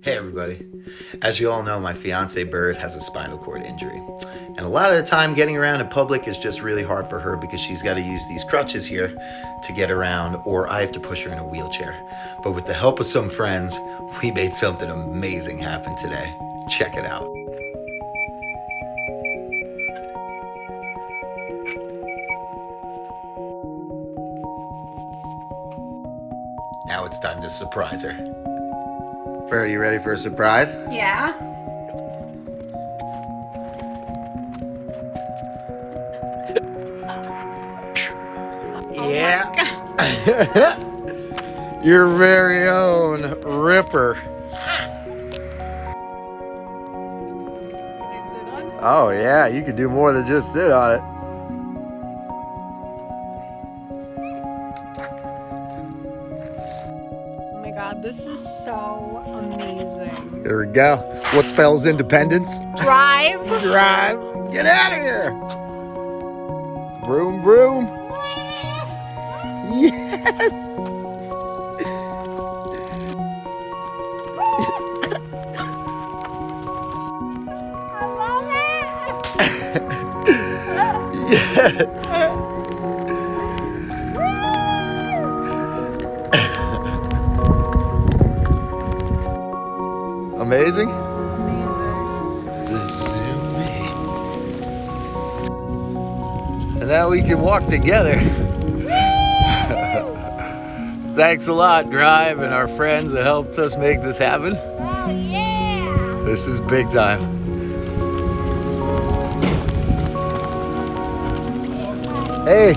Hey everybody. As you all know, my fiance Bird has a spinal cord injury. And a lot of the time getting around in public is just really hard for her because she's got to use these crutches here to get around, or I have to push her in a wheelchair. But with the help of some friends, we made something amazing happen today. Check it out. Now it's time to surprise her. Bird, are you ready for a surprise? Yeah. Yeah. Your very own Ripper. Oh yeah, you could do more than just sit on it. Oh my god, this is so amazing. There we go. What spells independence? Drive. Drive. Get out of here. Vroom, vroom. Yes. Yes. Amazing? Zoom me. And now we can walk together. Thanks a lot, Drive, and our friends that helped us make this happen. Oh yeah. This is big time. Hey.